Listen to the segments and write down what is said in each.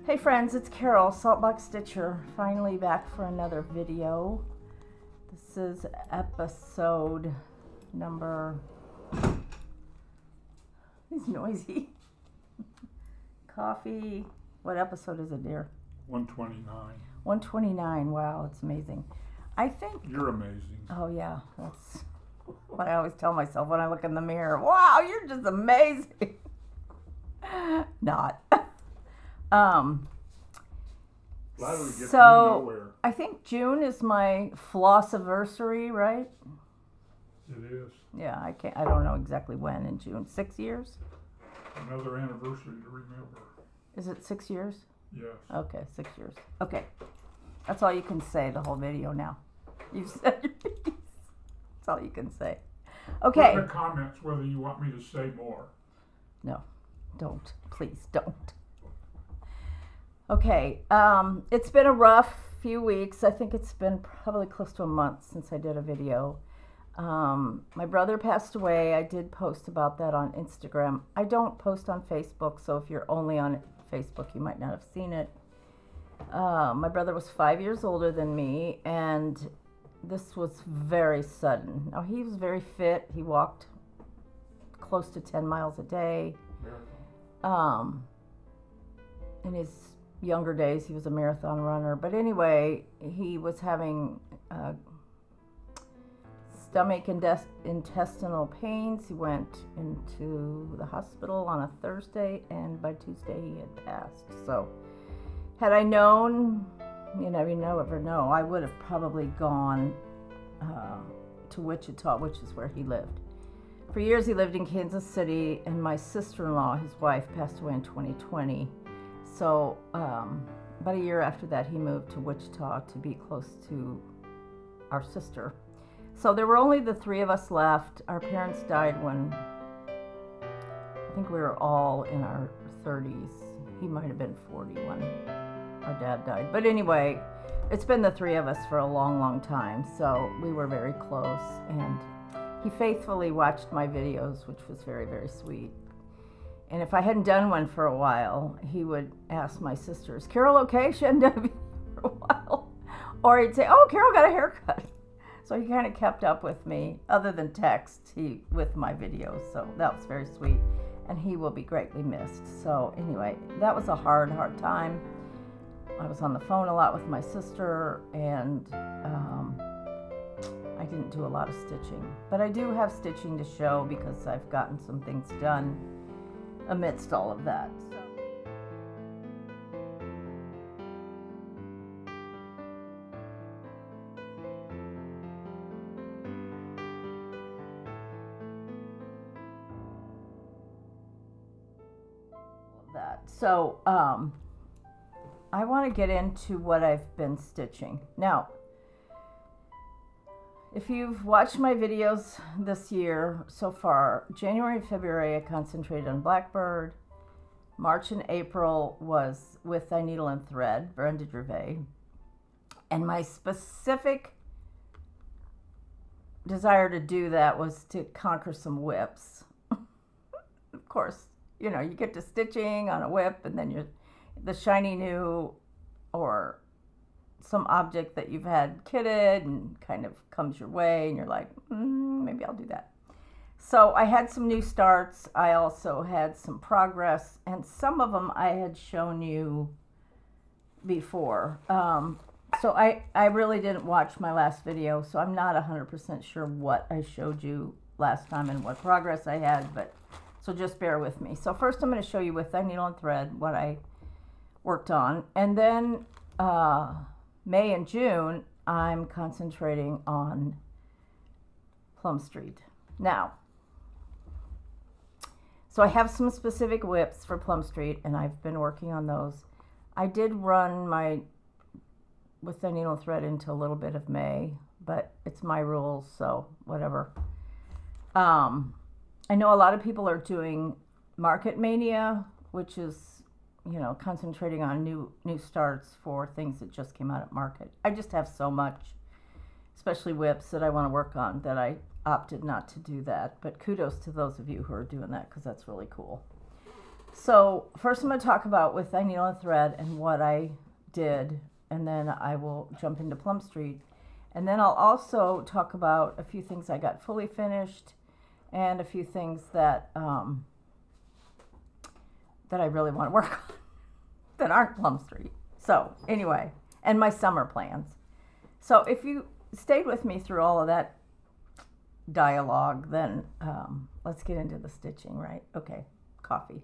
Hey friends, it's Carol, Saltbox Stitcher, finally back for another video. This is episode number, he's noisy, coffee, what episode is it, dear? 129. 129, wow, it's amazing. I think... You're amazing. Oh yeah, that's what I always tell myself when I look in the mirror. Wow, you're just amazing. Not. So I think June is my flossiversary, right? It is. Yeah, I don't know exactly when in June. 6 years? Another anniversary to remember. Is it 6 years? Yes. Okay, 6 years. Okay. That's all you can say the whole video now. You've said your piece. That's all you can say. Okay. Put in the comments whether you want me to say more. No, don't. Please don't. Okay, it's been a rough few weeks. I think it's been probably close to a month since I did a video. My brother passed away. I did post about that on Instagram. I don't post on Facebook, so if you're only on Facebook, you might not have seen it. My brother was 5 years older than me, and this was very sudden. Now, he was very fit. He walked close to 10 miles a day. In his younger days, he was a marathon runner. But anyway, he was having stomach and intestinal pains. He went into the hospital on a Thursday, and by Tuesday he had passed. So had I known, you never know, I would have probably gone to Wichita, which is where he lived. For years he lived in Kansas City, and my sister-in-law, his wife, passed away in 2020. So about a year after that, he moved to Wichita to be close to our sister. So there were only the three of us left. Our parents died when I think we were all in our 30s. He might have been 40 when our dad died. But anyway, it's been the three of us for a long, long time. So we were very close, and he faithfully watched my videos, which was very, very sweet. And if I hadn't done one for a while, he would ask my sister, "Is Carol okay? She hadn't done it for a while." Or he'd say, "Oh, Carol got a haircut." So he kind of kept up with me, other than text, with my videos. So that was very sweet. And he will be greatly missed. So anyway, that was a hard, hard time. I was on the phone a lot with my sister, and I didn't do a lot of stitching. But I do have stitching to show because I've gotten some things done amidst all of that. So I want to get into what I've been stitching. Now, if you've watched my videos this year so far, January and February I concentrated on Blackbird. March and April was with Thy Needle and Thread, Brenda Gervais. And my specific desire to do that was to conquer some whips. Of course, you know, you get to stitching on a whip, and then the shiny new or some object that you've had kitted and kind of comes your way, and you're like, maybe I'll do that. So I had some new starts. I also had some progress, and some of them I had shown you before. So I really didn't watch my last video, so I'm not 100% sure what I showed you last time and what progress I had, but so just bear with me. So first I'm going to show you with Thy Needle and Thread what I worked on, and then May and June, I'm concentrating on Plum Street. Now, so I have some specific whips for Plum Street, and I've been working on those. I did run my with Thy Needle and Thread into a little bit of May, but it's my rules, so whatever. I know a lot of people are doing Market Mania, which is, you know, concentrating on new starts for things that just came out at market. I just have so much, especially whips, that I want to work on, that I opted not to do that. But kudos to those of you who are doing that, because that's really cool. So first I'm going to talk about with I Needle and Thread and what I did, and then I will jump into Plum Street. And then I'll also talk about a few things I got fully finished and a few things that that I really want to work on that aren't Plum Street. So anyway, and my summer plans. So if you stayed with me through all of that dialogue, then let's get into the stitching, right? Okay, coffee.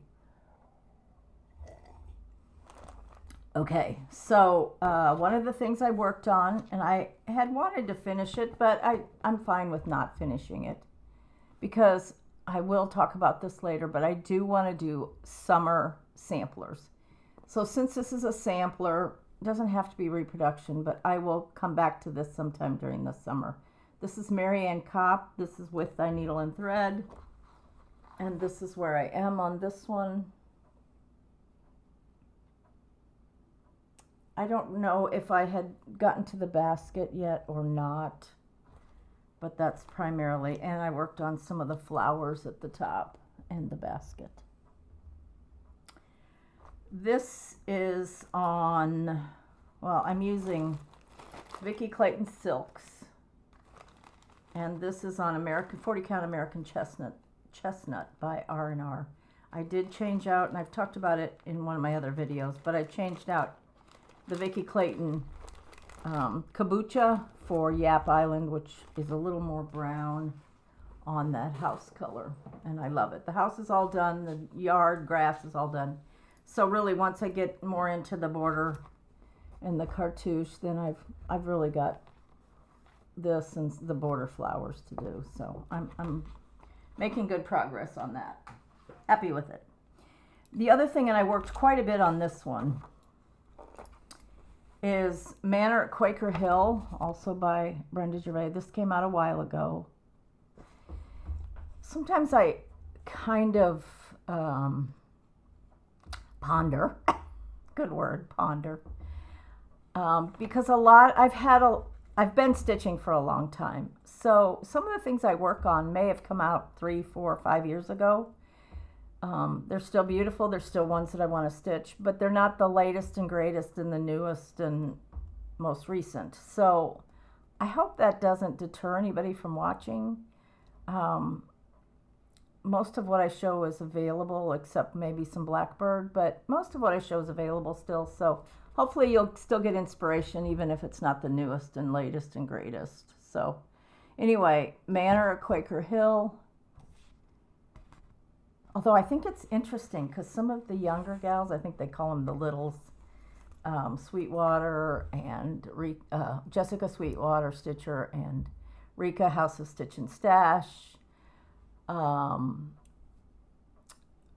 Okay, so one of the things I worked on, and I had wanted to finish it, but I'm fine with not finishing it because I will talk about this later, but I do want to do summer samplers. So since this is a sampler, it doesn't have to be reproduction, but I will come back to this sometime during the summer. This is Marianne Kopp. This is with I Needle and Thread, and this is where I am on this one. I don't know if I had gotten to the basket yet or not, but that's primarily, and I worked on some of the flowers at the top and the basket. This is on, well, I'm using Vicki Clayton Silks, and this is on 40 Count American Chestnut by R&R. I did change out, and I've talked about it in one of my other videos, but I changed out the Vicki Clayton Kabocha for Yap Island, which is a little more brown on that house color, and I love it. The house is all done, the yard grass is all done. So really, once I get more into the border and the cartouche, then I've really got this and the border flowers to do. So I'm making good progress on that. Happy with it. The other thing, and I worked quite a bit on this one, is Manor at Quaker Hill, also by Brenda Gervais. This came out a while ago. Sometimes I kind of ponder, good word, ponder, because I've been stitching for a long time. So some of the things I work on may have come out 3, 4, 5 years ago. They're still beautiful. They're still ones that I want to stitch, but they're not the latest and greatest and the newest and most recent. So I hope that doesn't deter anybody from watching. Most of what I show is available, except maybe some Blackbird, but most of what I show is available still. So hopefully you'll still get inspiration, even if it's not the newest and latest and greatest. So anyway, Manor at Quaker Hill. Although I think it's interesting because some of the younger gals, I think they call them the littles, Sweetwater and Jessica Sweetwater Stitcher and Rika House of Stitch and Stash,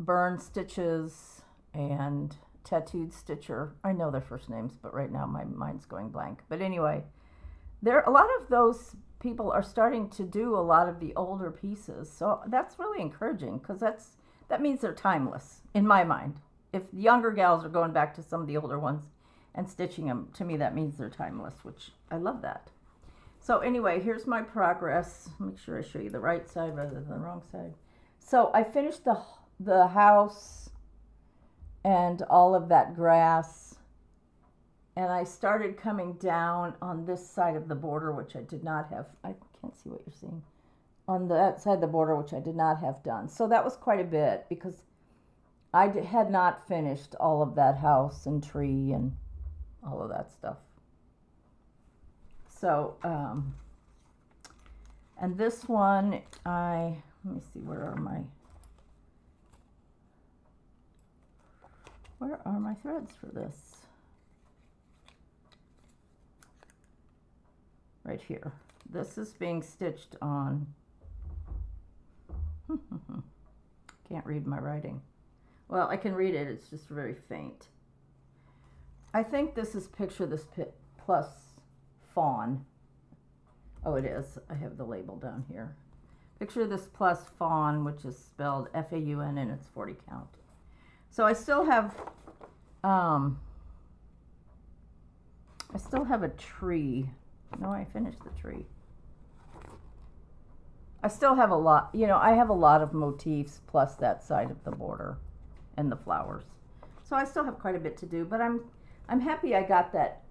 Burn Stitches and Tattooed Stitcher. I know their first names, but right now my mind's going blank. But anyway, a lot of those people are starting to do a lot of the older pieces. So that's really encouraging because that means they're timeless in my mind. If the younger gals are going back to some of the older ones and stitching them, to me that means they're timeless, which I love that. So anyway, here's my progress. Make sure I show you the right side rather than the wrong side. So I finished the house and all of that grass, and I started coming down on this side of the border, which I did not have. I can't see what you're seeing. On that side of the border, which I did not have done. So that was quite a bit because I had not finished all of that house and tree and all of that stuff. So, and this one, let me see, where are my threads for this? Right here. This is being stitched on, can't read my writing. Well, I can read it, it's just very faint. I think this is Picture This Plus Fawn. Oh, it is. I have the label down here. Picture This Plus Fawn, which is spelled F-A-U-N, and it's 40 count. So I still have a tree. No, I finished the tree. I still have a lot, I have a lot of motifs plus that side of the border. and the flowers. So I still have quite a bit to do, but I'm happy I got that,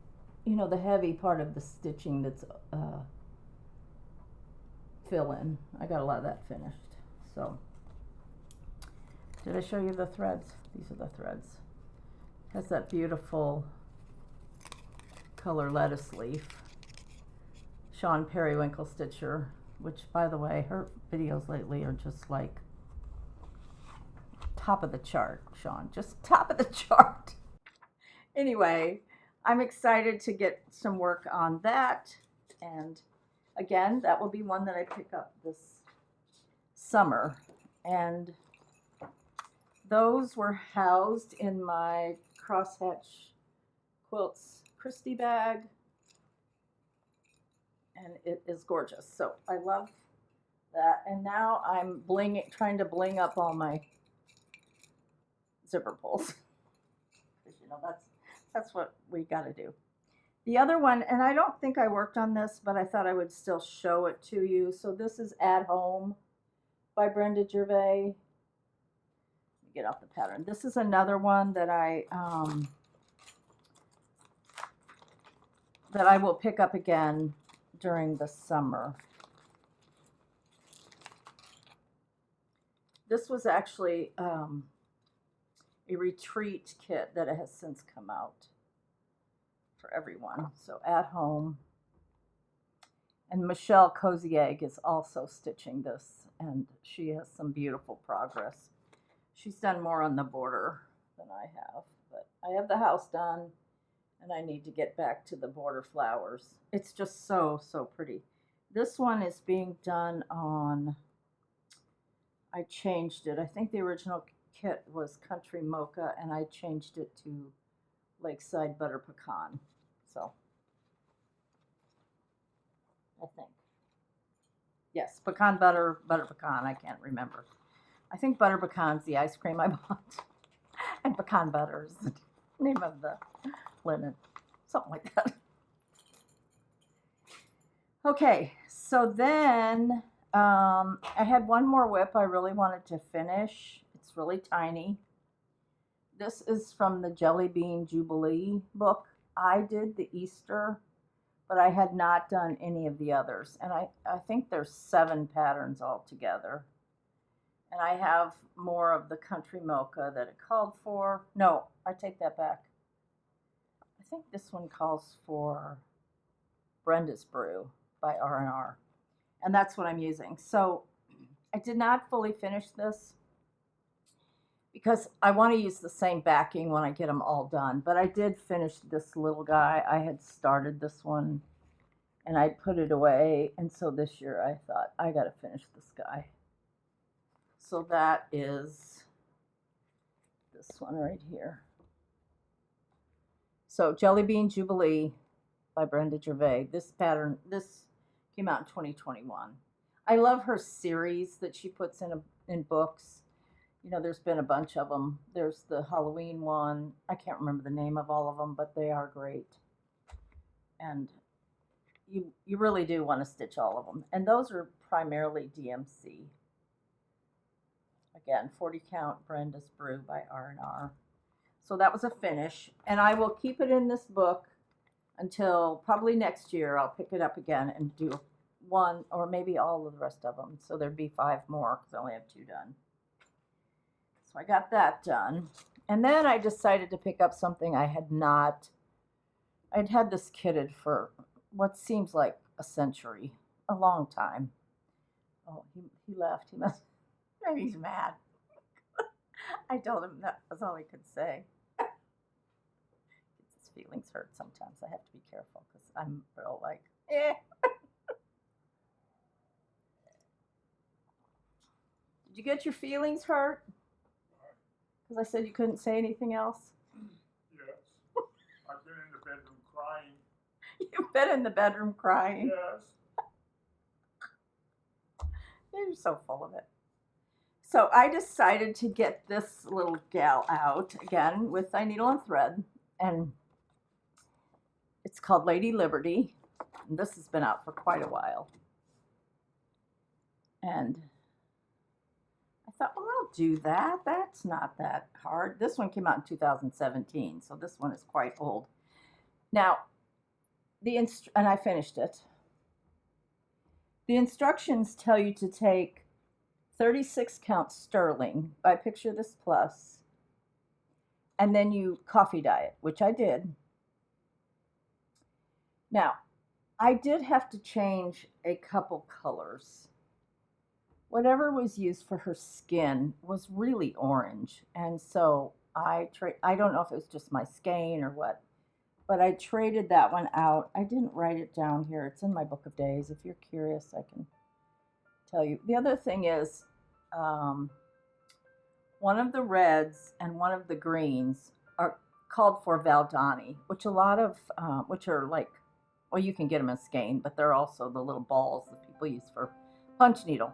you know, the heavy part of the stitching that's fill in. I got a lot of that finished. So did I show you the threads? These are the threads. Has that beautiful color lettuce leaf. Sean Periwinkle Stitcher, which by the way, her videos lately are just like top of the chart, Sean, just top of the chart. Anyway, I'm excited to get some work on that, and again, that will be one that I pick up this summer, and those were housed in my Crosshatch Quilts Christie bag, and it is gorgeous. So I love that, and now I'm trying to bling up all my zipper pulls, because you know that's what we got to do. The other one, and I don't think I worked on this, but I thought I would still show it to you. So this is At Home by Brenda Gervais. Let me get off the pattern. This is another one that I will pick up again during the summer. This was actually a retreat kit that has since come out for everyone. So At Home. And Michelle Cozy Egg is also stitching this, and she has some beautiful progress. She's done more on the border than I have, but I have the house done, and I need to get back to the border flowers. It's just so pretty. This one is being done on, I changed it. I think the original kit was Country Mocha, and I changed it to Lakeside Butter Pecan. So I think, yes, pecan butter pecan. I can't remember. I think butter pecan's the ice cream I bought, and pecan butter is the name of the linen, something like that. Okay, so then I had one more whip I really wanted to finish. It's really tiny. This is from the Jelly Bean Jubilee book. I did the Easter, but I had not done any of the others. And I think there's 7 patterns altogether. And I have more of the Country Mocha that it called for. No, I take that back. I think this one calls for Brenda's Brew by R&R. And that's what I'm using. So I did not fully finish this because I want to use the same backing when I get them all done. But I did finish this little guy. I had started this one and I put it away. And so this year I thought, I got to finish this guy. So that is this one right here. So Jelly Bean Jubilee by Brenda Gervais. This pattern, this came out in 2021. I love her series that she puts in books. You know, there's been a bunch of them. There's the Halloween one. I can't remember the name of all of them, but they are great. And you really do want to stitch all of them. And those are primarily DMC. Again, 40 count Brenda's Brew by R&R. So that was a finish. And I will keep it in this book until probably next year. I'll pick it up again and do one or maybe all of the rest of them. So there'd be 5 more because I only have 2 done. So I got that done. And then I decided to pick up something I had not. I'd had this kitted for what seems like a century, a long time. Oh, he left. He must, maybe he's mad. I told him that was all he could say. His feelings hurt sometimes. I have to be careful because I'm real like, eh. Did you get your feelings hurt? Because I said you couldn't say anything else? Yes. I've been in the bedroom crying. You've been in the bedroom crying? Yes. You're so full of it. So I decided to get this little gal out again with my needle and thread. And it's called Lady Liberty. And this has been out for quite a while. And I thought, well, I'll do that. That's not that hard. This one came out in 2017, so this one is quite old. Now, and I finished it. The instructions tell you to take 36 count sterling by Picture This Plus, and then you coffee dye it, which I did. Now, I did have to change a couple colors. Whatever was used for her skin was really orange, and so I don't know if it was just my skein or what, but I traded that one out. I didn't write it down here. It's in my book of days. If you're curious, I can tell you. The other thing is, one of the reds and one of the greens are called for Valdani, which which are like, well, you can get them in skein, but they're also the little balls that people use for punch needle.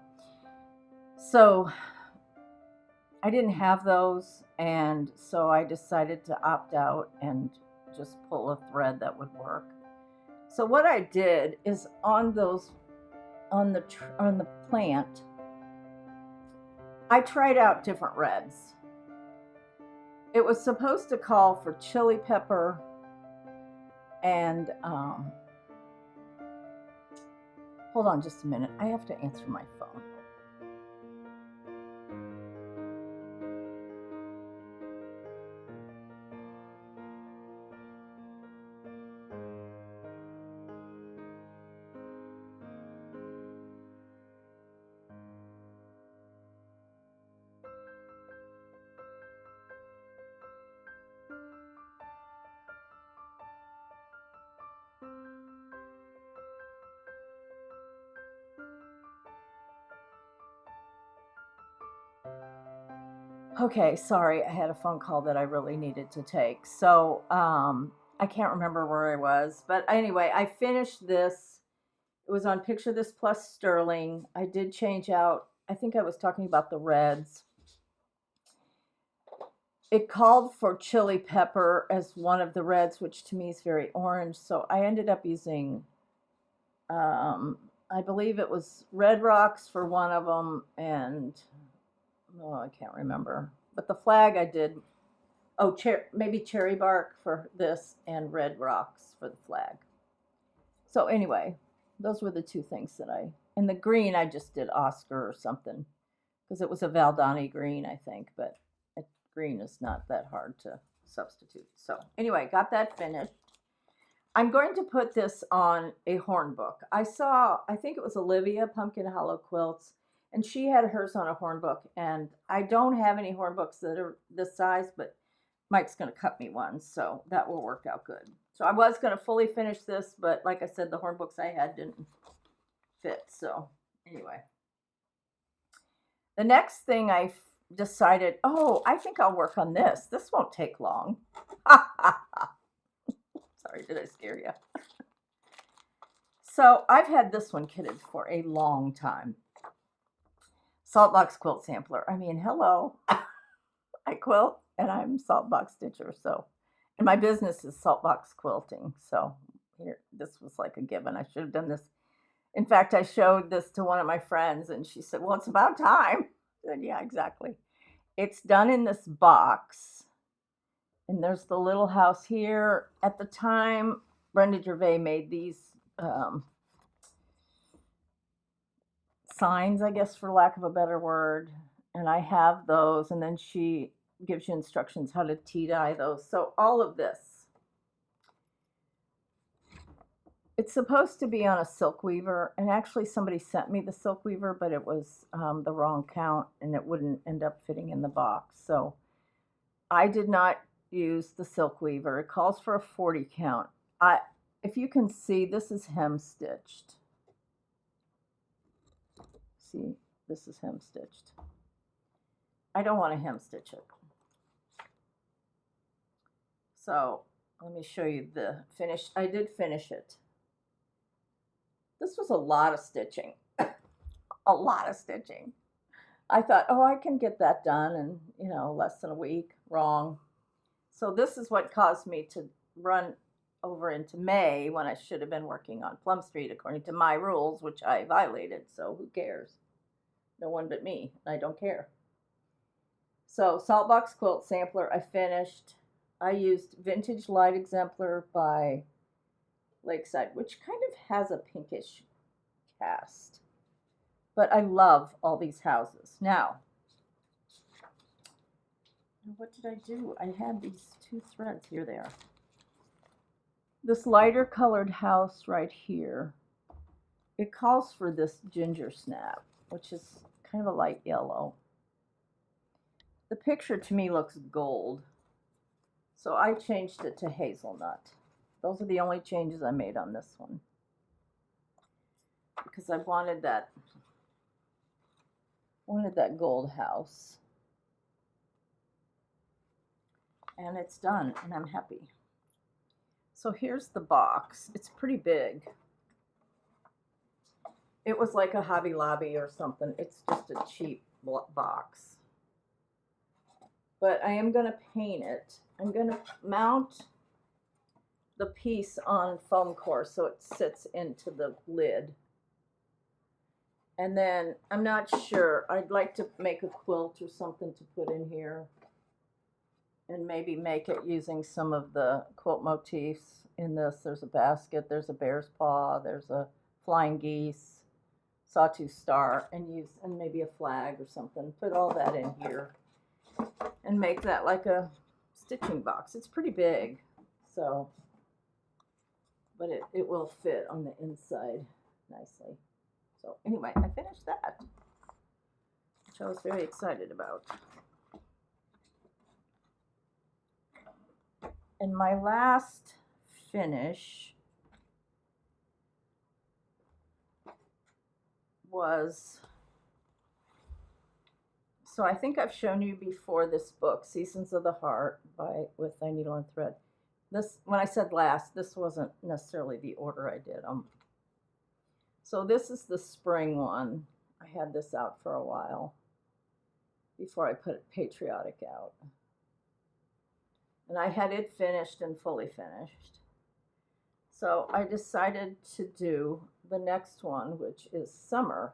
So I didn't have those, and so I decided to opt out and just pull a thread that would work. So what I did is on the plant, I tried out different reds. It was supposed to call for chili pepper and hold on just a minute. I have to answer my phone. Okay, sorry, I had a phone call that I really needed to take. So I can't remember where I was, but anyway, I finished this. It was on Picture This Plus sterling. I did change out, I think I was talking about the reds. It called for chili pepper as one of the reds, which to me is very orange. So I ended up using, I believe it was Red Rocks for one of them, and I can't remember. But the flag I did, maybe cherry bark for this and Red Rocks for the flag. So anyway, those were the two things and the green I just did Oscar or something, because it was a Valdani green, I think, but green is not that hard to substitute. So anyway, got that finished. I'm going to put this on a horn book. I think it was Olivia, Pumpkin Hollow Quilts, and she had hers on a horn book, and I don't have any horn books that are this size, but Mike's going to cut me one, so that will work out good. So I was going to fully finish this, but like I said, the horn books I had didn't fit. So anyway, the next thing I decided, I think I'll work on this. This won't take long. Sorry, did I scare you? So I've had this one kitted for a long time. Saltbox quilt sampler. I mean, hello. I quilt and I'm Saltbox stitcher. So, and my business is Saltbox quilting. So here, this was like a given. I should have done this. In fact, I showed this to one of my friends and she said, well, it's about time. I said, yeah, exactly. It's done in this box. And there's the little house here. At the time, Brenda Gervais made these signs, I guess, for lack of a better word. And I have those. And then she gives you instructions how to tea dye those. So all of this. It's supposed to be on a silk weaver. And actually somebody sent me the silk weaver, but it was the wrong count and it wouldn't end up fitting in the box. So I did not use the silk weaver. It calls for a 40 count. If you can see, this is hem stitched. See, this is hem stitched. I don't want to hem stitch it. So let me show you the finish. I did finish it. This was a lot of stitching. A lot of stitching. I thought, I can get that done in, less than a week. Wrong. So this is what caused me to run over into May when I should have been working on Plum Street according to my rules, which I violated. So who cares? No one but me. I don't care. So Saltbox quilt sampler I finished. I used Vintage Light Exemplar by Lakeside, which kind of has a pinkish cast. But I love all these houses. Now, what did I do? I had these two threads. Here they are. This lighter colored house right here, it calls for this ginger snap, which is kind of a light yellow. The picture to me looks gold, so I changed it to hazelnut. Those are the only changes I made on this one, because I wanted that gold house. And it's done, and I'm happy. So here's the box. It's pretty big. It was like a Hobby Lobby or something. It's just a cheap box. But I am going to paint it. I'm going to mount the piece on foam core so it sits into the lid. And then, I'm not sure, I'd like to make a quilt or something to put in here. And maybe make it using some of the quilt motifs in this. There's a basket, there's a bear's paw, there's a flying geese, sawtooth star, and maybe a flag or something. Put all that in here and make that like a stitching box. It's pretty big, so, but it will fit on the inside nicely. So anyway, I finished that, which I was very excited about. And my last finish was, so I think I've shown you before this book, Seasons of the Heart with I Needle and Thread. This, when I said last, this wasn't necessarily the order I did them. So this is the spring one. I had this out for a while before I put Patriotic out. And I had it finished and fully finished. So I decided to do the next one, which is Summer.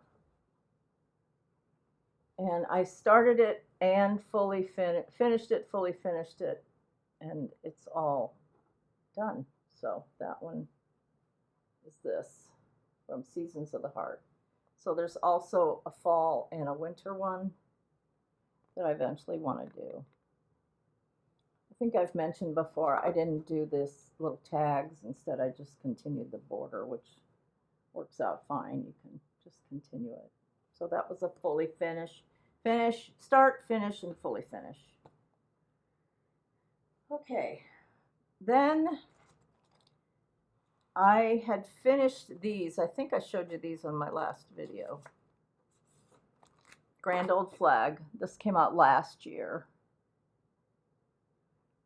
And I started it and fully finished it, and it's all done. So that one is this, from Seasons of the Heart. So there's also a fall and a winter one that I eventually want to do. I think I've mentioned before, I didn't do this little tags. Instead, I just continued the border, which works out fine. You can just continue it. So that was a fully start, finish, and fully finish. Okay, then I had finished these. I think I showed you these on my last video. Grand Old Flag. This came out last year.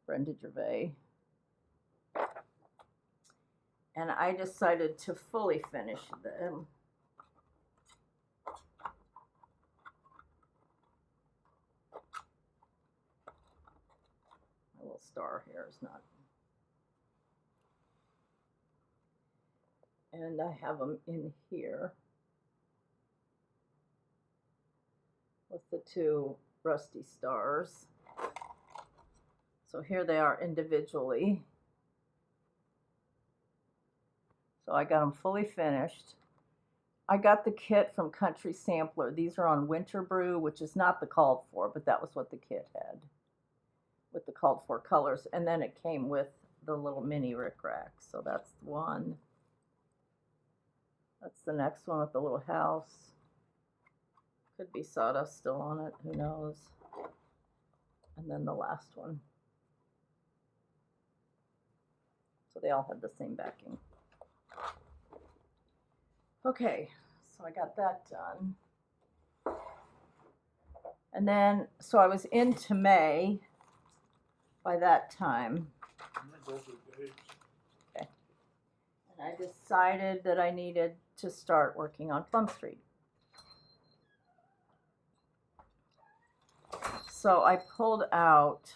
Brenda Gervais. And I decided to fully finish them. My little star here is not. And I have them in here with the two rusty stars. So here they are individually. So I got them fully finished. I got the kit from Country Sampler. These are on Winter Brew, which is not the called for, but that was what the kit had with the called for colors. And then it came with the little mini rickrack. So that's one. That's the next one with the little house. Could be sawdust still on it, who knows. And then the last one. So they all had the same backing. Okay, so I got that done. And then, so I was into May by that time. Okay. And I decided that I needed to start working on Plum Street. So I pulled out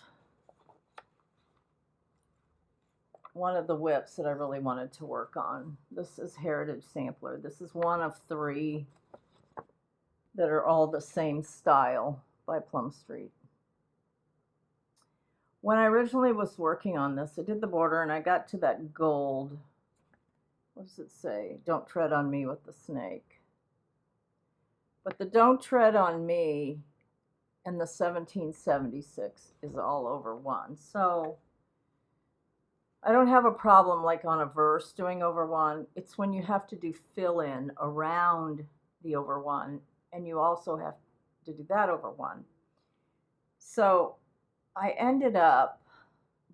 one of the whips that I really wanted to work on. This is Heritage Sampler. This is one of 3 that are all the same style by Plum Street. When I originally was working on this, I did the border and I got to that gold. What does it say? Don't tread on me with the snake. But the don't tread on me and the 1776 is all over one. So I don't have a problem like on a verse doing over one. It's when you have to do fill in around the over one, and you also have to do that over one. So I ended up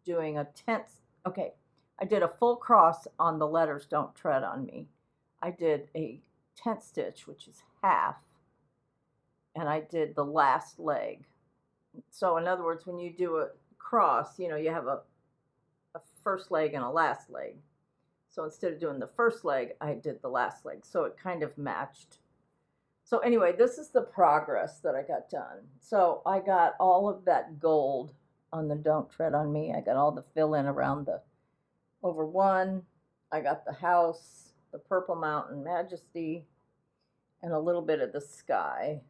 doing a tenth. Okay, I did a full cross on the letters don't tread on me. I did a 10th stitch, which is half, and I did the last leg. So in other words, when you do a cross, you know, you have a first leg and a last leg. So instead of doing the first leg, I did the last leg. So it kind of matched. So anyway, this is the progress that I got done. So I got all of that gold on the don't tread on me. I got all the fill in around the over one. I got the house, the purple mountain majesty, and a little bit of the sky.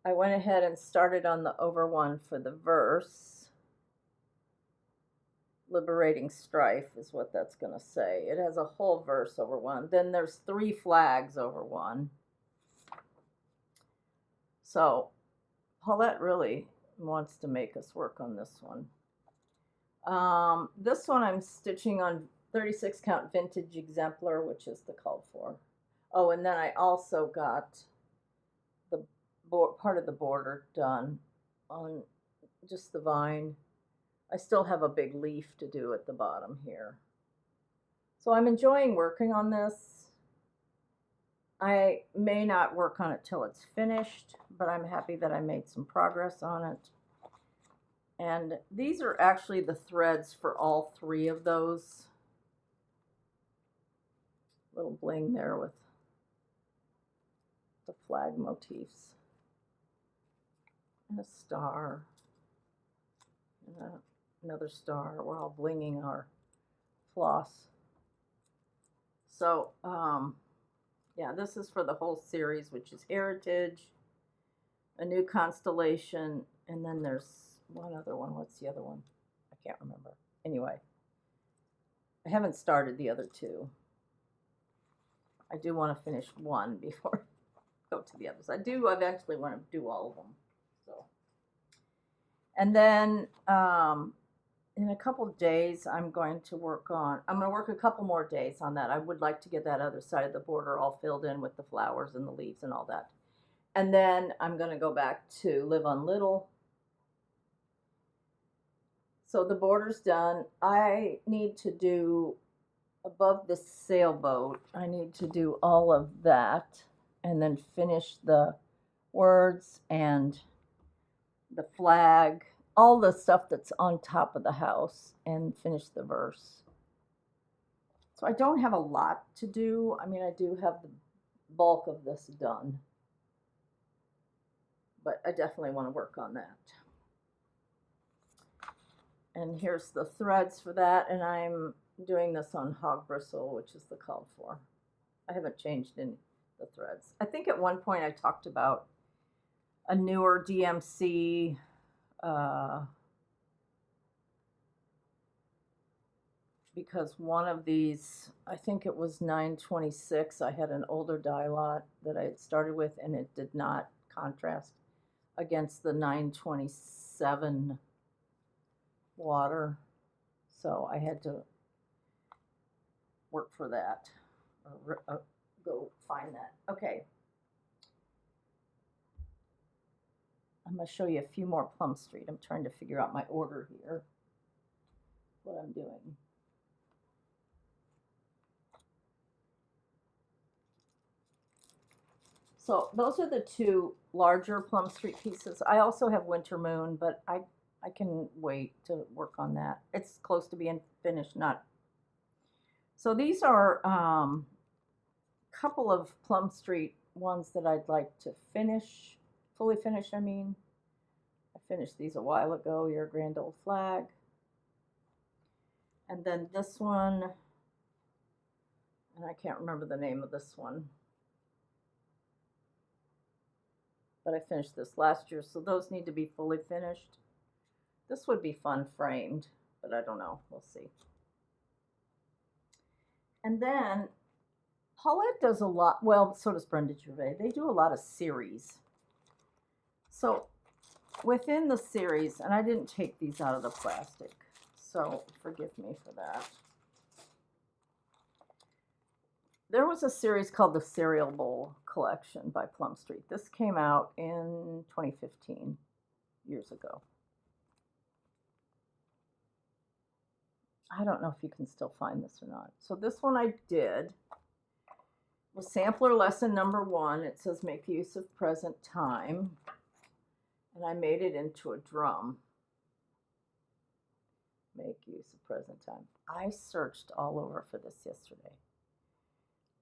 I went ahead and started on the over one for the verse. Liberating strife is what that's going to say. It has a whole verse over one. Then there's 3 flags over one. So Paulette really wants to make us work on this one. This one I'm stitching on 36 count vintage exemplar, which is the called for. Oh, and then I also got the part of the border done on just the vine. I still have a big leaf to do at the bottom here. So I'm enjoying working on this. I may not work on it till it's finished, but I'm happy that I made some progress on it. And these are actually the threads for all 3 of those. Little bling there with the flag motifs. And a star. And another star. We're all blinging our floss. So, yeah, this is for the whole series, which is Heritage, a new constellation, and then there's one other one. What's the other one? I can't remember. Anyway, I haven't started the other 2. I do want to finish one before I go to the others. I do eventually want to do all of them. So, and then in a couple of days, I'm going to work a couple more days on that. I would like to get that other side of the border all filled in with the flowers and the leaves and all that. And then I'm going to go back to Live on Little. So the border's done. I need to do above the sailboat. I need to do all of that and then finish the words and the flag, all the stuff that's on top of the house, and finish the verse. So I don't have a lot to do. I mean, I do have the bulk of this done, but I definitely want to work on that. And here's the threads for that, and I'm doing this on hog bristle, which is the called for. I haven't changed any the threads. I think at one point I talked about a newer DMC because one of these, I think it was 926, I had an older dye lot that I had started with, and it did not contrast against the 927 water. So I had to work for that, or go find that. Okay. I'm going to show you a few more Plum Street. I'm trying to figure out my order here, what I'm doing. So those are the 2 larger Plum Street pieces. I also have Winter Moon, but I can wait to work on that. It's close to being finished, not. So these are a couple of Plum Street ones that I'd like to finish, fully finish, I mean. I finished these a while ago, Your Grand Old Flag. And then this one, and I can't remember the name of this one, but I finished this last year, so those need to be fully finished. This would be fun framed, but I don't know. We'll see. And then Paulette does a lot, well, so does Brenda Gervais. They do a lot of series. So within the series, and I didn't take these out of the plastic, so forgive me for that. There was a series called the Cereal Bowl Collection by Plum Street. This came out in 2015, years ago. I don't know if you can still find this or not. So this one I did was sampler lesson number 1. It says make use of present time. And I made it into a drum. Make use of present time. I searched all over for this yesterday.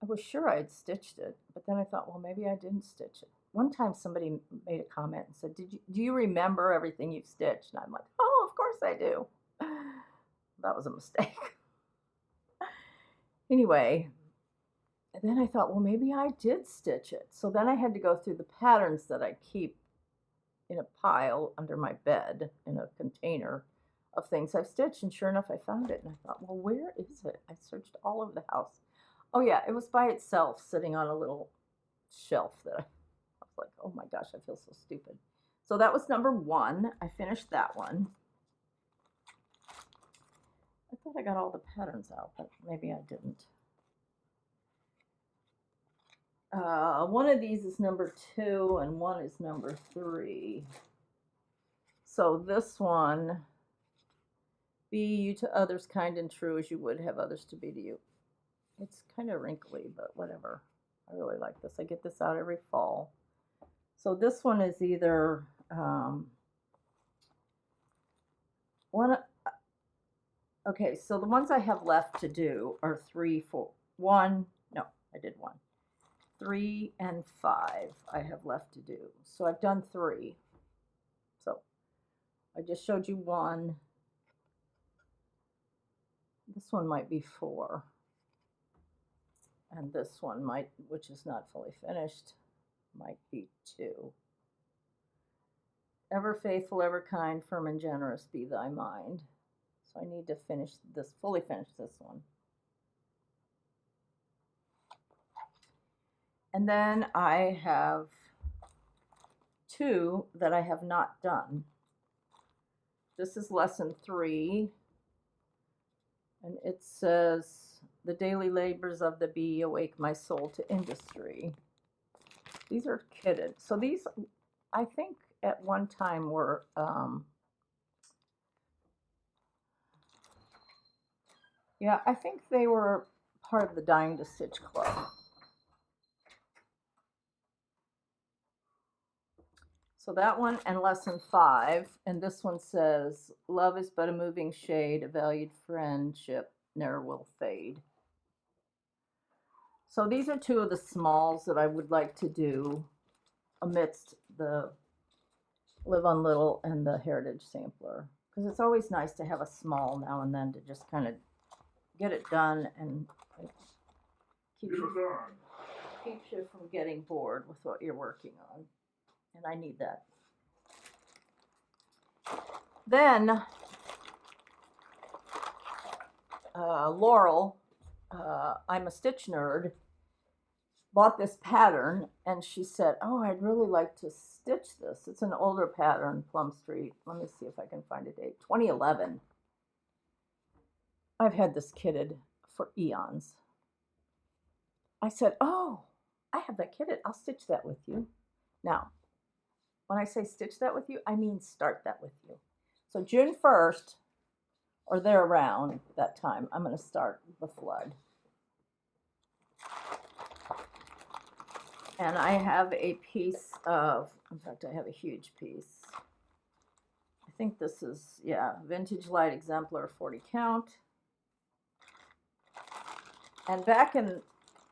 I was sure I had stitched it, but then I thought, well, maybe I didn't stitch it. One time somebody made a comment and said, do you remember everything you've stitched? And I'm like, oh, of course I do. That was a mistake. Anyway, and then I thought, well, maybe I did stitch it. So then I had to go through the patterns that I keep in a pile under my bed in a container of things I've stitched. And sure enough, I found it. And I thought, well, where is it? I searched all over the house. Oh, yeah, it was by itself sitting on a little shelf that I was like, oh, my gosh, I feel so stupid. So that was number 1. I finished that one. I thought I got all the patterns out, but maybe I didn't. One of these is number 2 and one is number 3. So this one, be you to others kind and true as you would have others to be to you. It's kind of wrinkly, but whatever. I really like this. I get this out every fall. So this one is either okay, so the ones I have left to do are 3, 4, 1. No, I did 1. 3 and 5 I have left to do. So I've done 3. So I just showed you 1. This one might be 4. And this one might, which is not fully finished, might be 2. Ever faithful, ever kind, firm and generous be thy mind. So I need to finish this, fully finish this one. And then I have 2 that I have not done. This is lesson 3. And it says, the daily labors of the bee awake my soul to industry. These are kitted. So these, I think, at one time were, yeah, I think they were part of the Dying to Stitch Club. So that one and lesson 5, and this one says, love is but a moving shade, a valued friendship ne'er will fade. So these are 2 of the smalls that I would like to do amidst the Live on Little and the Heritage Sampler. Because it's always nice to have a small now and then to just kind of get it done and it keeps you from getting bored with what you're working on. And I need that. Then Laurel, I'm a stitch nerd, bought this pattern and she said, oh, I'd really like to stitch this. It's an older pattern, Plum Street. Let me see if I can find a date. 2011. I've had this kitted for eons. I said, oh, I have that kitted. I'll stitch that with you. Now, when I say stitch that with you, I mean start that with you. So June 1st, or there around that time, I'm going to start the flood. And I have a piece of, in fact, I have a huge piece. I think this is, yeah, Vintage Light Exemplar 40 count. And back in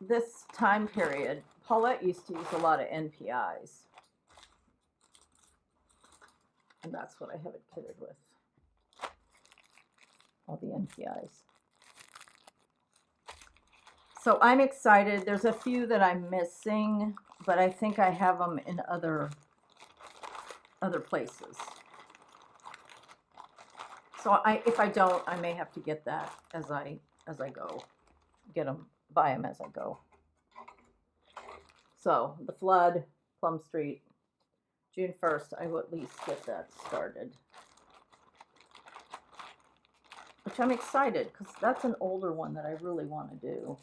this time period, Paulette used to use a lot of NPIs. And that's what I have it kitted with. All the NPIs. So I'm excited. There's a few that I'm missing, but I think I have them in other places. So if I don't, I may have to get that as I go. Buy them as I go. So the flood, Plum Street, June 1st, I will at least get that started. Which I'm excited, because that's an older one that I really want to do.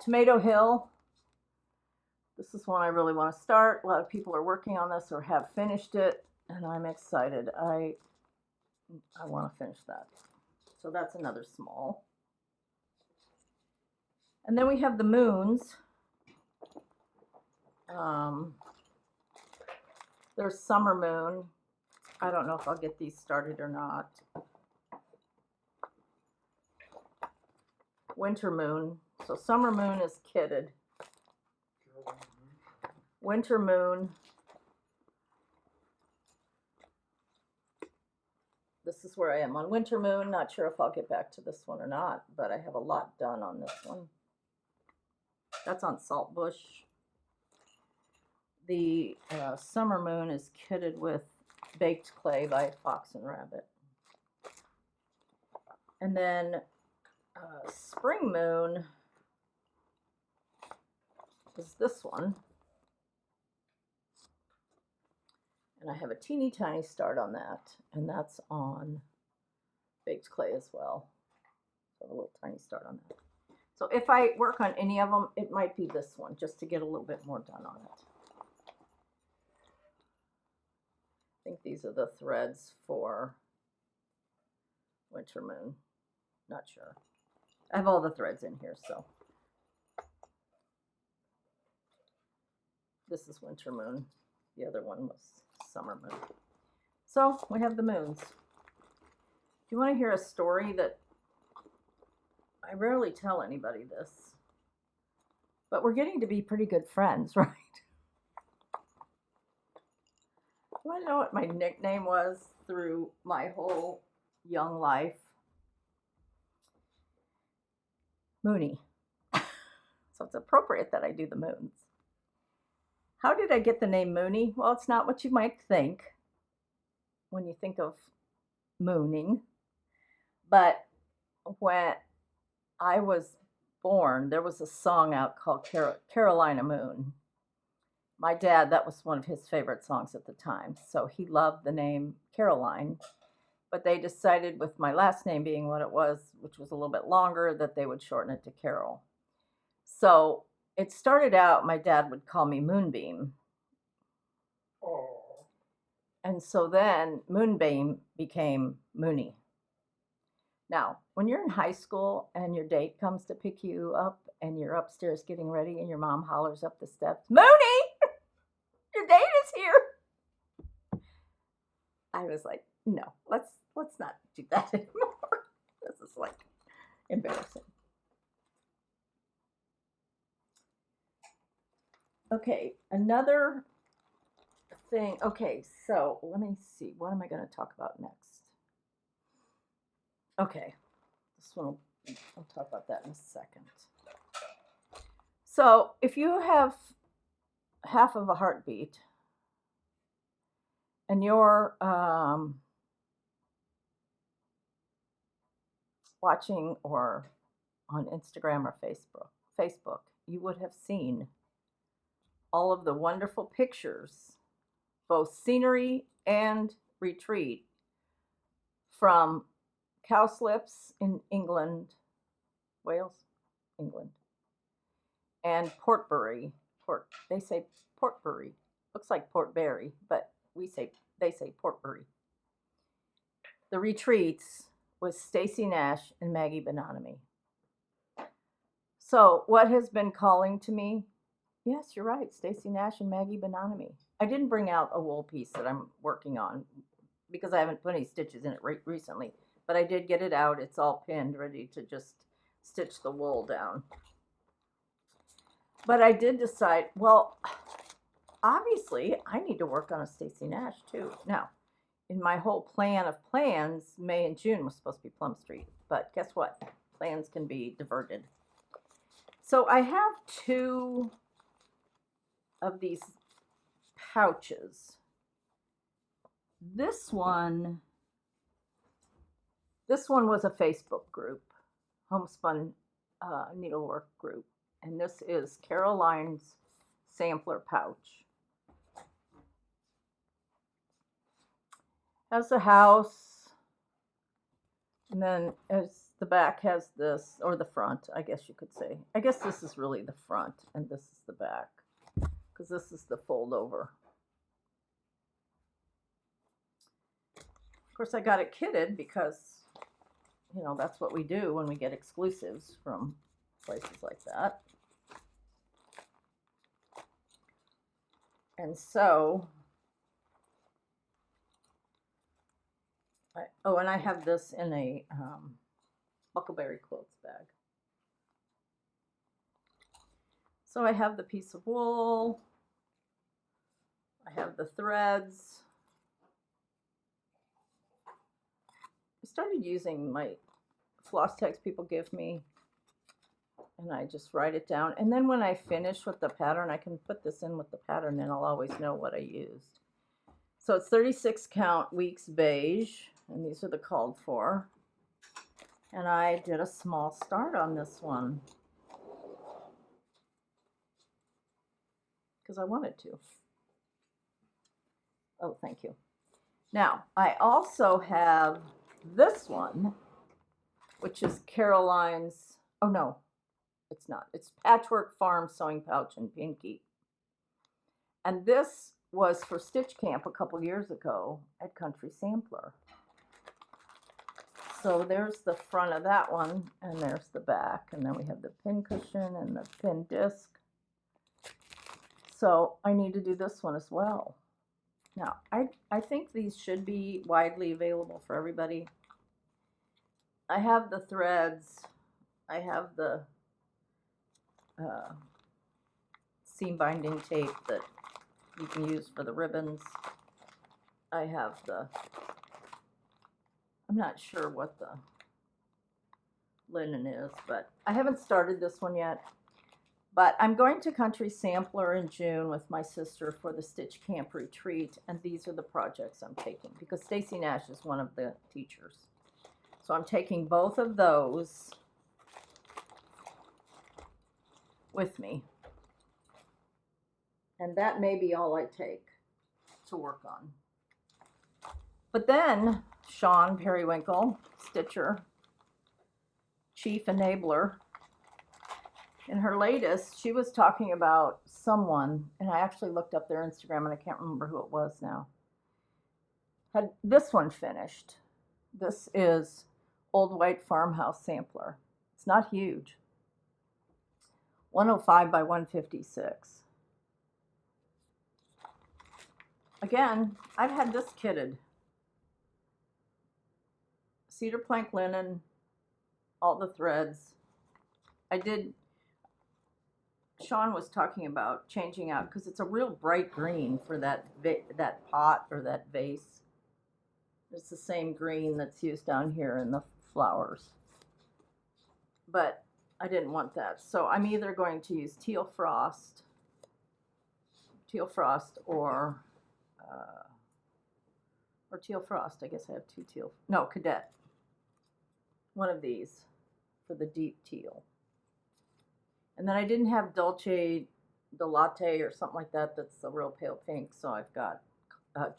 Tomato Hill. This is one I really want to start. A lot of people are working on this or have finished it, and I'm excited. I want to finish that. So that's another small. And then we have the moons. There's Summer Moon. I don't know if I'll get these started or not. Winter Moon. So Summer Moon is kitted. Winter Moon. This is where I am on Winter Moon. Not sure if I'll get back to this one or not, but I have a lot done on this one. That's on Saltbush. The Summer Moon is kitted with Baked Clay by Fox and Rabbit. And then Spring Moon is this one. And I have a teeny tiny start on that, and that's on Baked Clay as well. So a little tiny start on that. So if I work on any of them, it might be this one, just to get a little bit more done on it. I think these are the threads for Winter Moon. Not sure. I have all the threads in here, so. This is Winter Moon. The other one was Summer Moon. So we have the moons. Do you want to hear a story that I rarely tell anybody this, but we're getting to be pretty good friends, right? You want to know what my nickname was through my whole young life? Moony. So it's appropriate that I do the moons. How did I get the name Moony? Well, it's not what you might think when you think of mooning. But when I was born, there was a song out called Carolina Moon. My dad, that was one of his favorite songs at the time. So he loved the name Caroline. But they decided, with my last name being what it was, which was a little bit longer, that they would shorten it to Carol. So it started out, my dad would call me Moonbeam. Oh. And so then Moonbeam became Moony. Now, when you're in high school and your date comes to pick you up and you're upstairs getting ready and your mom hollers up the steps, Moony, your date is here. I was like, no, let's not do that anymore. This is like embarrassing. Okay, another thing. Okay, so let me see. What am I going to talk about next? Okay, this one, I'll talk about that in a second. So if you have half of a heartbeat and you're watching or on Instagram or Facebook, you would have seen all of the wonderful pictures, both scenery and retreat, from Cowslips in England, Wales, England, and Portbury. They say Portbury. Looks like Portbury, but they say Portbury. The retreats with Stacy Nash and Maggie Bononomy. So what has been calling to me? Yes, you're right, Stacy Nash and Maggie Bononomy. I didn't bring out a wool piece that I'm working on because I haven't put any stitches in it recently. But I did get it out. It's all pinned, ready to just stitch the wool down. But I did decide, well, obviously, I need to work on a Stacy Nash too. Now, in my whole plan of plans, May and June was supposed to be Plum Street. But guess what? Plans can be diverted. So I have two of these pouches This one was a Facebook group, homespun needlework group, and this is Caroline's sampler pouch. Has a house, and then as the back has this, or the front, I guess you could say. I guess this is really the front, and this is the back, because this is the fold over. Of course, I got it kitted because, you know, that's what we do when we get exclusives from places like that. And so, and I have this in a Buckleberry quilts bag. So I have the piece of wool, I have the threads. I started using my floss text people give me, and I just write it down. And then when I finish with the pattern, I can put this in with the pattern and I'll always know what I used. So it's 36 count weeks beige, and these are the called for. And I did a small start on this one because I wanted to. Oh, thank you. Now, I also have this one, which is Caroline's, oh no, it's not. It's Patchwork Farm Sewing Pouch in Pinky. And this was for Stitch Camp a couple years ago at Country Sampler. So there's the front of that one, and there's the back. And then we have the pin cushion and the pin disc. So I need to do this one as well. Now, I think these should be widely available for everybody. I have the threads. I have the seam binding tape that you can use for the ribbons. I have the, I'm not sure what the linen is, but I haven't started this one yet. But I'm going to Country Sampler in June with my sister for the Stitch Camp retreat, and these are the projects I'm taking because Stacy Nash is one of the teachers. So I'm taking both of those with me. And that may be all I take to work on. But then Sean Periwinkle, Stitcher, Chief Enabler, in her latest, she was talking about someone, and I actually looked up their Instagram, and I can't remember who it was now, had this one finished. This is Old White Farmhouse Sampler. It's not huge. 105 by 156. Again, I've had this kitted. Cedar plank linen, all the threads. Sean was talking about changing out because it's a real bright green for that pot or that vase. It's the same green that's used down here in the flowers. But I didn't want that. So I'm either going to use teal frost or teal frost. I guess I have two teal. No, cadet. One of these for the deep teal. And then I didn't have Dolce de Latte or something like that. That's a real pale pink. So I've got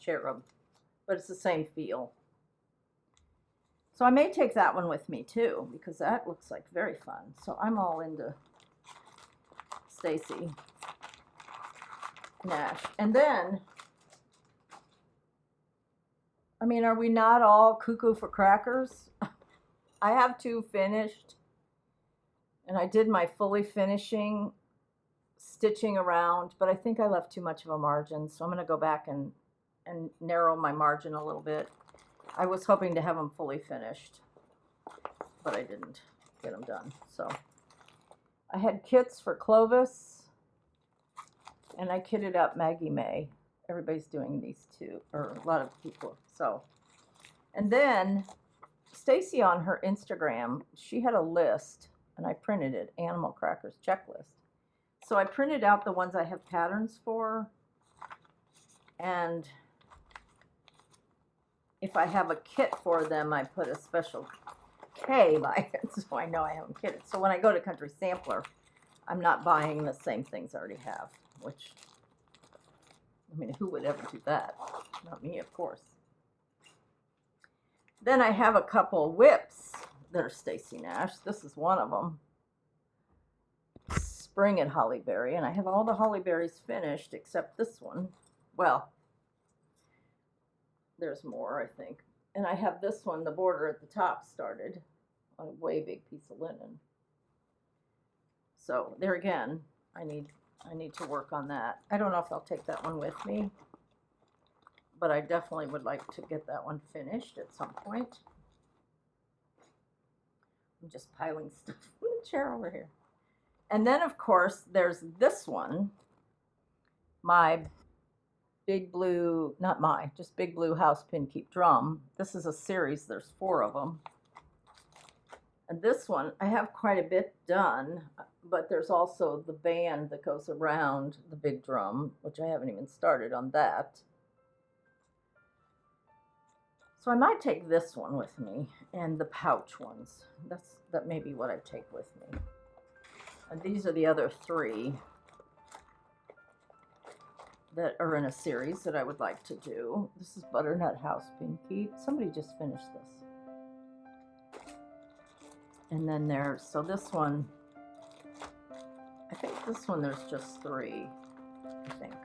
Cherub. But it's the same feel. So I may take that one with me too, because that looks like very fun. So I'm all into Stacy Nash. And then, I mean, are we not all cuckoo for crackers? I have two finished. And I did my fully finishing stitching around, but I think I left too much of a margin. So I'm going to go back and narrow my margin a little bit. I was hoping to have them fully finished, but I didn't get them done. So I had kits for Clovis, and I kitted up Maggie May. Everybody's doing these too, or a lot of people. So, and then Stacy on her Instagram, she had a list, and I printed it, Animal Crackers checklist. So I printed out the ones I have patterns for, and if I have a kit for them, I put a special K by it, so I know I haven't kitted. So when I go to Country Sampler, I'm not buying the same things I already have, which, I mean, who would ever do that? Not me, of course. Then I have a couple whips that are Stacy Nash. This is one of them. Spring and Hollyberry, and I have all the Hollyberries finished except this one. Well, there's more, I think. And I have this one, the border at the top started on a way big piece of linen. So there again, I need to work on that. I don't know if I'll take that one with me, but I definitely would like to get that one finished at some point. I'm just piling stuff in the chair over here. And then, of course, there's this one, my Big Blue, not my, just Big Blue House Pin Keep Drum. This is a series, there's 4 of them. And this one, I have quite a bit done, but there's also the band that goes around the big drum, which I haven't even started on that. So I might take this one with me, and the pouch ones. That may be what I take with me. And these are the other 3 that are in a series that I would like to do. This is Butternut House Pin Keep. Somebody just finished this. And then there's, so this one, I think this one there's just 3, I think.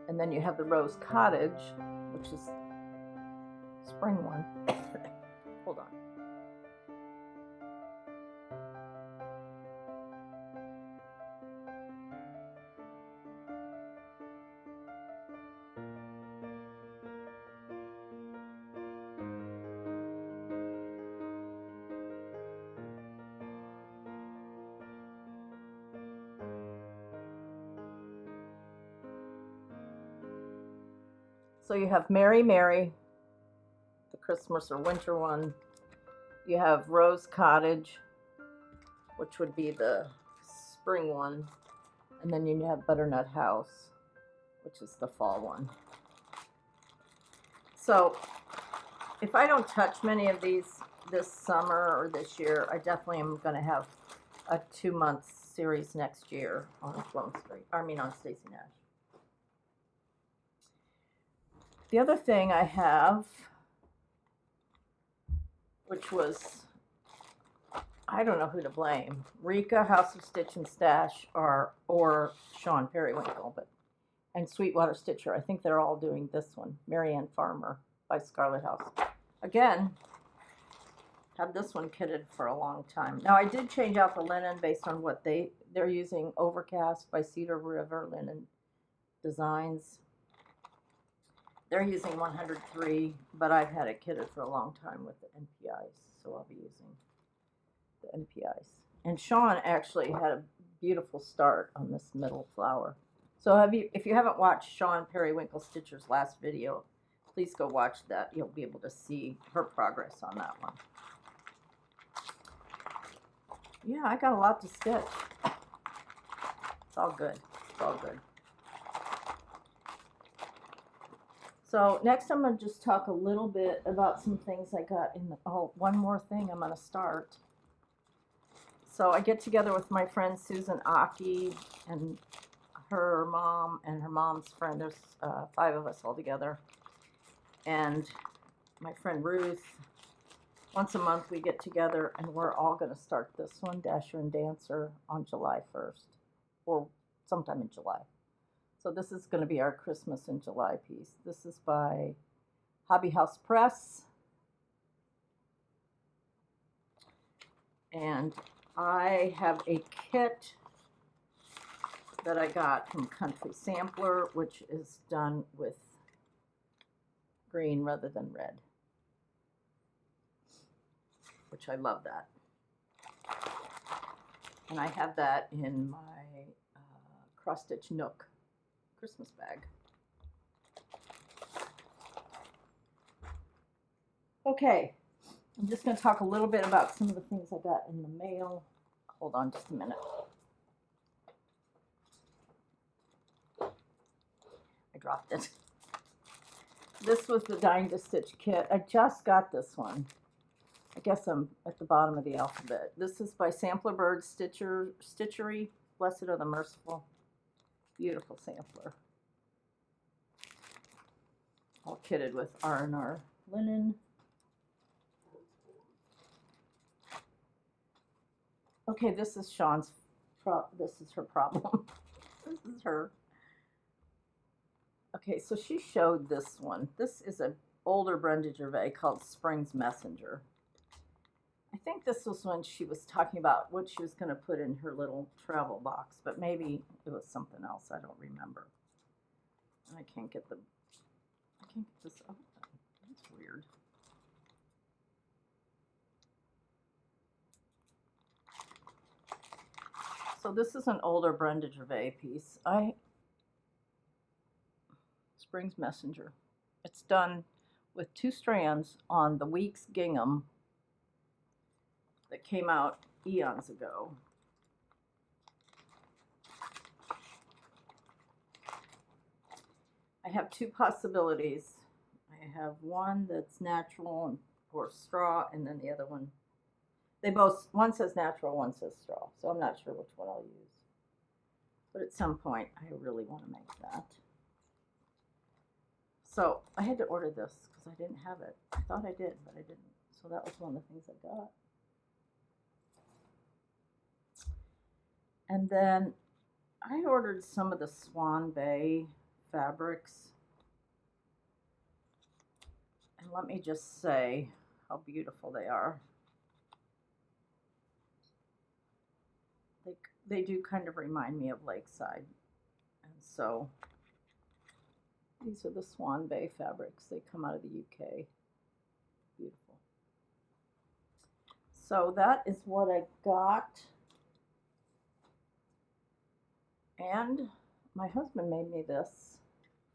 And then you have the Rose Cottage, which is spring one. Hold on. So you have Mary Mary, the Christmas or winter one. You have Rose Cottage, which would be the spring one. And then you have Butternut House, which is the fall one. So if I don't touch many of these this summer or this year, I definitely am going to have a 2-month series next year on Sloan Street. I mean on Stacy Nash. The other thing I have, which was, I don't know who to blame, Rika, House of Stitch and Stash, or Sean Periwinkle, and Sweetwater Stitcher. I think they're all doing this one, Marianne Farmer by Scarlet House. Again, had this one kitted for a long time. Now I did change out the linen based on what they're using Overcast by Cedar River Linen Designs. They're using 103, but I've had it kitted for a long time with the NPIs, so I'll be using the NPIs. And Sean actually had a beautiful start on this middle flower. So if you haven't watched Sean Periwinkle Stitcher's last video, please go watch that. You'll be able to see her progress on that one. Yeah, I got a lot to stitch. It's all good. It's all good. So next I'm going to just talk a little bit about some things I got in the, oh, one more thing I'm going to start. So I get together with my friend Susan Aki and her mom and her mom's friend. There's 5 of us all together. And my friend Ruth. Once a month we get together and we're all going to start this one, Dasher and Dancer, on July 1st. Or sometime in July. So this is going to be our Christmas in July piece. This is by Hobby House Press. And I have a kit that I got from Country Sampler, which is done with green rather than red. Which I love that. And I have that in my cross stitch Nook Christmas bag. Okay, I'm just going to talk a little bit about some of the things I got in the mail. Hold on just a minute. I dropped it. This was the Dying to Stitch kit. I just got this one. I guess I'm at the bottom of the alphabet. This is by Sampler Bird Stitchery. Blessed are the Merciful. Beautiful sampler. All kitted with R&R linen. Okay, this is Sean's. This is her problem. This is her. Okay, so she showed this one. This is an older Brenda Gervais called Spring's Messenger. I think this was when she was talking about what she was going to put in her little travel box, but maybe it was something else. I don't remember. I can't get this up. That's weird. So this is an older Brenda Gervais piece. Spring's Messenger. It's done with 2 strands on the Weeks gingham that came out eons ago. I have 2 possibilities. I have one that's natural and or straw, and then the other one. One says natural, one says straw, so I'm not sure which one I'll use. But at some point, I really want to make that. So I had to order this because I didn't have it. I thought I did, but I didn't. So that was one of the things I got. And then I ordered some of the Swan Bay fabrics. And let me just say how beautiful they are. They do kind of remind me of Lakeside. And so these are the Swan Bay fabrics. They come out of the UK. Beautiful. So that is what I got. And my husband made me this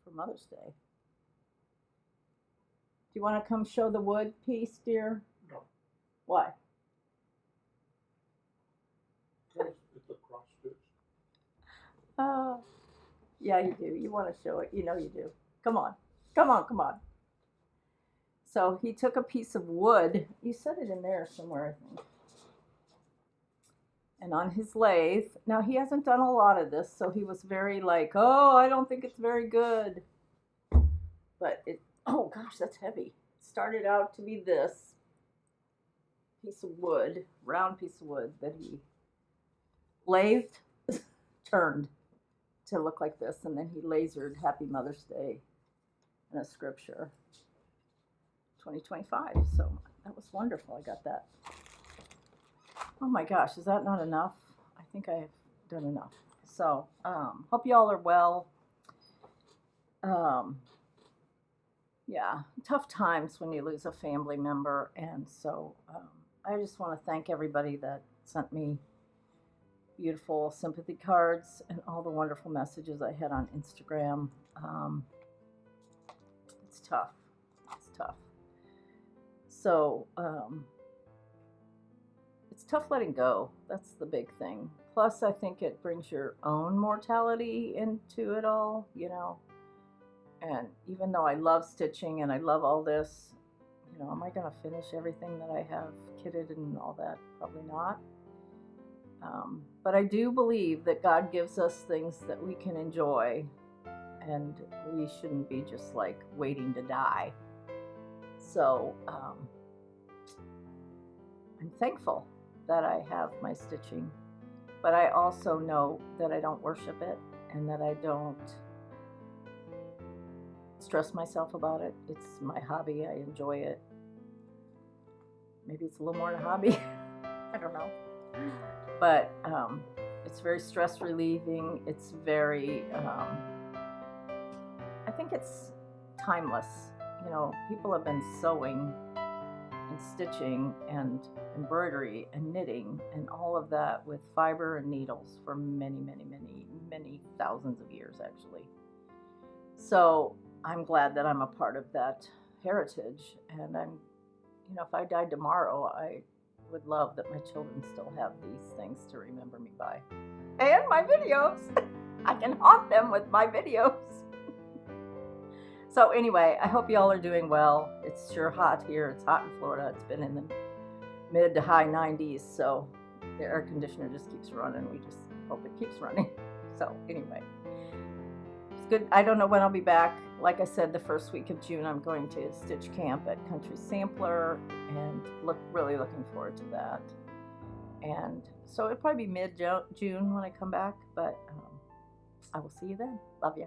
for Mother's Day. Do you want to come show the wood piece, dear? No. Why? It's a cross stitch. Yeah, you do. You want to show it. You know you do. Come on. Come on, come on. So he took a piece of wood. You set it in there somewhere, I think. And on his lathe, now he hasn't done a lot of this, so he was very like, oh, I don't think it's very good. But oh gosh, that's heavy. It started out to be this piece of wood, round piece of wood that he lathed, turned to look like this, and then he lasered Happy Mother's Day and a scripture. 2025, so that was wonderful. I got that. Oh my gosh, is that not enough? I think I've done enough. So, hope you all are well. Yeah, tough times when you lose a family member, and so I just want to thank everybody that sent me beautiful sympathy cards and all the wonderful messages I had on Instagram. It's tough. It's tough. So, it's tough letting go. That's the big thing. Plus, I think it brings your own mortality into it all, you know. And even though I love stitching and I love all this, you know, am I going to finish everything that I have kitted and all that? Probably not. But I do believe that God gives us things that we can enjoy, and we shouldn't be just like waiting to die. So I'm thankful that I have my stitching, but I also know that I don't worship it and that I don't stress myself about it. It's my hobby. I enjoy it. Maybe it's a little more than a hobby. I don't know. But it's very stress relieving. It's very, I think it's timeless. You know, people have been sewing and stitching and embroidery and knitting and all of that with fiber and needles for many, many, many, many thousands of years, actually. So I'm glad that I'm a part of that heritage. And you know, if I died tomorrow, I would love that my children still have these things to remember me by. And my videos. I can haunt them with my videos. So So anyway, I hope y'all are doing well. It's sure hot here. It's hot in Florida. It's been in the mid to high 90s, so the air conditioner just keeps running. We just hope it keeps running. So anyway, it's good. I don't know when I'll be back. Like I said, the first week of June, I'm going to Stitch Camp at Country Sampler, and really looking forward to that. And so it'll probably be mid-June when I come back, but I will see you then. Love ya.